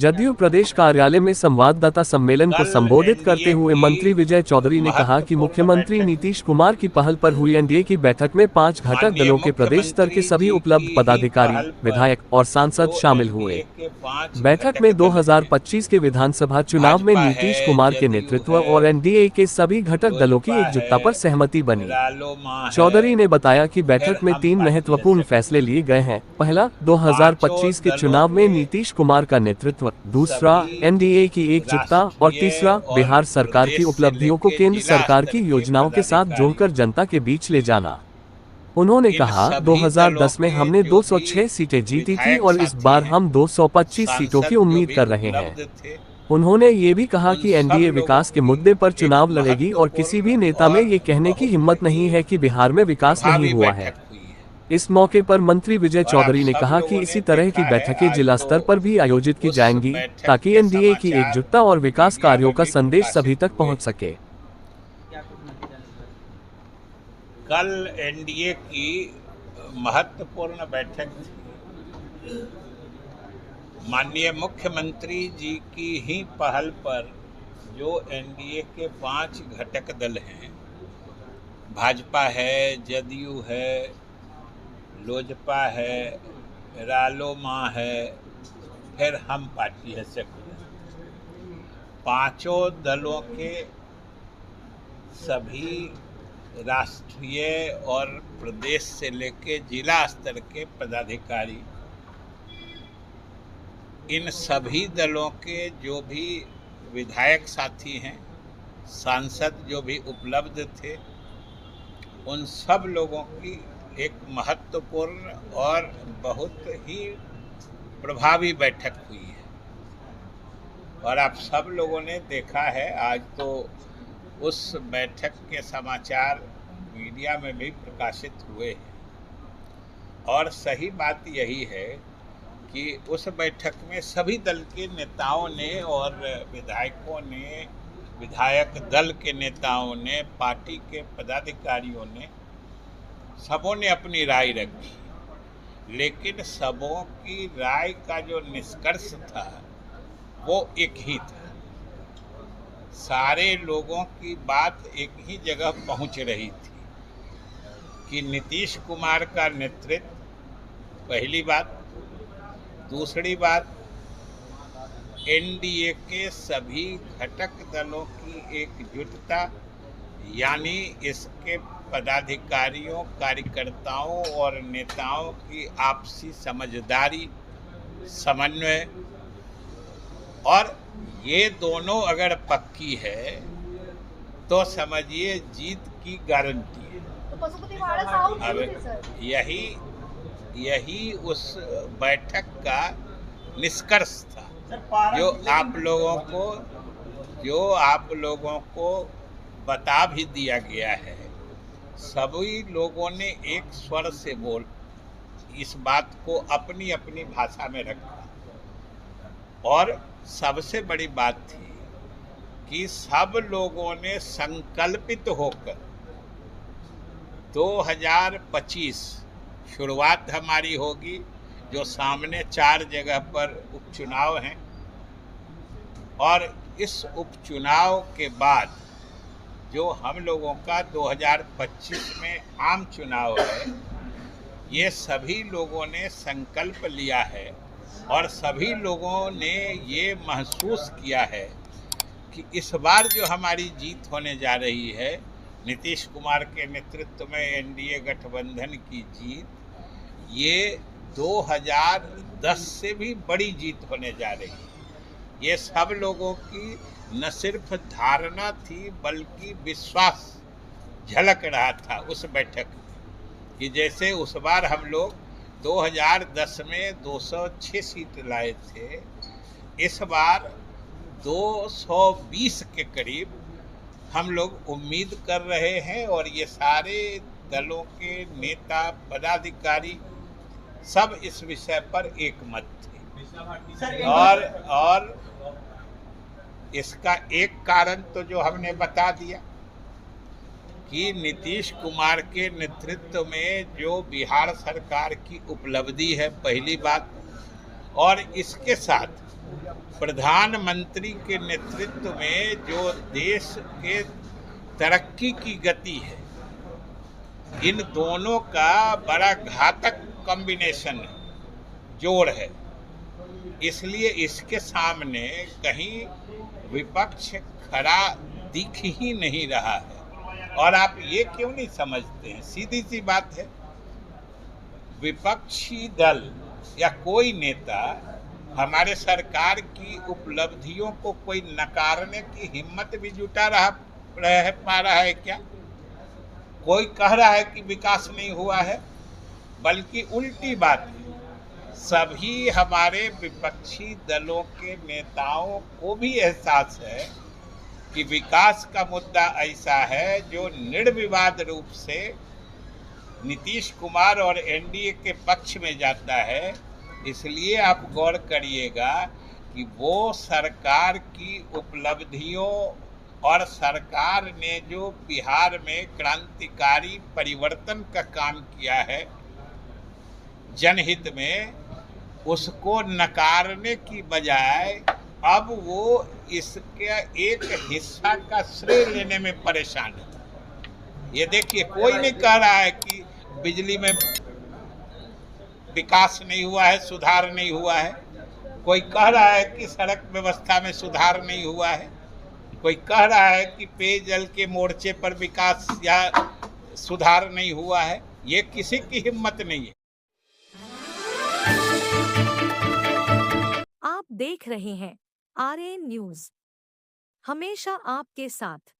जदयू प्रदेश कार्यालय में संवाददाता सम्मेलन को संबोधित करते हुए मंत्री विजय चौधरी ने कहा कि मुख्यमंत्री नीतीश कुमार की पहल पर हुई एनडीए की बैठक में 5 घटक दलों के प्रदेश स्तर के सभी उपलब्ध पदाधिकारी, विधायक और सांसद शामिल हुए। बैठक में 2025 के विधानसभा चुनाव में नीतीश कुमार के नेतृत्व और एनडीए के सभी घटक दलों की एकजुटता पर सहमति बनी। चौधरी ने बताया कि बैठक में 3 महत्वपूर्ण फैसले लिए गए हैं। पहला, 2025 के चुनाव में नीतीश कुमार का नेतृत्व, दूसरा एनडीए की एकजुटता और तीसरा बिहार सरकार की उपलब्धियों को केंद्र सरकार की योजनाओं के साथ जोड़कर जनता के बीच ले जाना। उन्होंने कहा, 2010 में हमने 206 सीटें जीती थी और इस बार हम 225 सीटों की उम्मीद कर रहे हैं। उन्होंने ये भी कहा कि एनडीए विकास के मुद्दे पर चुनाव लड़ेगी और किसी भी नेता में ये कहने की हिम्मत नहीं है कि बिहार में विकास नहीं हुआ है। इस मौके पर मंत्री विजय चौधरी ने कहा कि इसी तरह की बैठकें जिला स्तर पर भी आयोजित की जाएंगी ताकि एनडीए की एकजुटता और विकास कार्यों का संदेश सभी तक पहुंच सके। कल एनडीए की महत्वपूर्ण बैठक थी। माननीय मुख्यमंत्री जी की ही पहल पर जो एनडीए के 5 घटक दल हैं, भाजपा है, जदयू है, लोजपा है, रालोमा है, फिर हम पार्टी है सेकुलर, 5 दलों के सभी राष्ट्रीय और प्रदेश से लेके जिला स्तर के पदाधिकारी, इन सभी दलों के जो भी विधायक साथी हैं, सांसद जो भी उपलब्ध थे, उन सब लोगों की एक महत्वपूर्ण और बहुत ही प्रभावी बैठक हुई है। और आप सब लोगों ने देखा है, आज तो उस बैठक के समाचार मीडिया में भी प्रकाशित हुए हैं। और सही बात यही है कि उस बैठक में सभी दल के नेताओं ने और विधायकों ने, विधायक दल के नेताओं ने, पार्टी के पदाधिकारियों ने, सबों ने अपनी राय रखी। लेकिन सबों की राय का जो निष्कर्ष था वो एक ही था। सारे लोगों की बात एक ही जगह पहुंच रही थी कि नीतीश कुमार का नेतृत्व, पहली बात। दूसरी बात, एनडीए के सभी घटक दलों की एकजुटता, यानी इसके पदाधिकारियों, कार्यकर्ताओं और नेताओं की आपसी समझदारी, समन्वय, और ये दोनों अगर पक्की है तो समझिए जीत की गारंटी है। अब यही उस बैठक का निष्कर्ष था जो आप लोगों को बता भी दिया गया है। सभी लोगों ने एक स्वर से इस बात को अपनी अपनी भाषा में रखा। और सबसे बड़ी बात थी कि सब लोगों ने संकल्पित होकर 2025 शुरुआत हमारी होगी, जो सामने 4 जगह पर उपचुनाव हैं, और इस उपचुनाव के बाद जो हम लोगों का 2025 में आम चुनाव है, ये सभी लोगों ने संकल्प लिया है और सभी लोगों ने ये महसूस किया है कि इस बार जो हमारी जीत होने जा रही है, नीतीश कुमार के नेतृत्व में एनडीए गठबंधन की जीत, ये 2010 से भी बड़ी जीत होने जा रही है। ये सब लोगों की न सिर्फ धारणा थी बल्कि विश्वास झलक रहा था उस बैठक में कि जैसे उस बार हम लोग 2010 में 206 सीट लाए थे, इस बार 220 के करीब हम लोग उम्मीद कर रहे हैं। और ये सारे दलों के नेता, पदाधिकारी सब इस विषय पर एकमत थे। और इसका एक कारण तो जो हमने बता दिया कि नीतीश कुमार के नेतृत्व में जो बिहार सरकार की उपलब्धि है, पहली बात, और इसके साथ प्रधानमंत्री के नेतृत्व में जो देश के तरक्की की गति है, इन दोनों का बड़ा घातक कॉम्बिनेशन है, जोड़ है। इसलिए इसके सामने कहीं विपक्ष खड़ा दिख ही नहीं रहा है। और आप ये क्यों नहीं समझते हैं? सीधी सी बात है, विपक्षी दल या कोई नेता हमारे सरकार की उपलब्धियों को कोई नकारने की हिम्मत भी जुटा पा रहा है क्या? कोई कह रहा है कि विकास नहीं हुआ है, बल्कि उल्टी बात है। सभी हमारे विपक्षी दलों के नेताओं को भी एहसास है कि विकास का मुद्दा ऐसा है जो निर्विवाद रूप से नीतीश कुमार और एनडीए के पक्ष में जाता है। इसलिए आप गौर करिएगा कि वो सरकार की उपलब्धियों और सरकार ने जो बिहार में क्रांतिकारी परिवर्तन का काम किया है जनहित में, उसको नकारने की बजाय अब वो इसके एक हिस्सा का श्रेय लेने में परेशान है। ये देखिए, कोई नहीं कह रहा है कि बिजली में विकास नहीं हुआ है, सुधार नहीं हुआ है। कोई कह रहा है कि सड़क व्यवस्था में सुधार नहीं हुआ है। कोई कह रहा है कि पेयजल के मोर्चे पर विकास या सुधार नहीं हुआ है। ये किसी की हिम्मत नहीं है। आप देख रहे हैं आरएन न्यूज, हमेशा आपके साथ।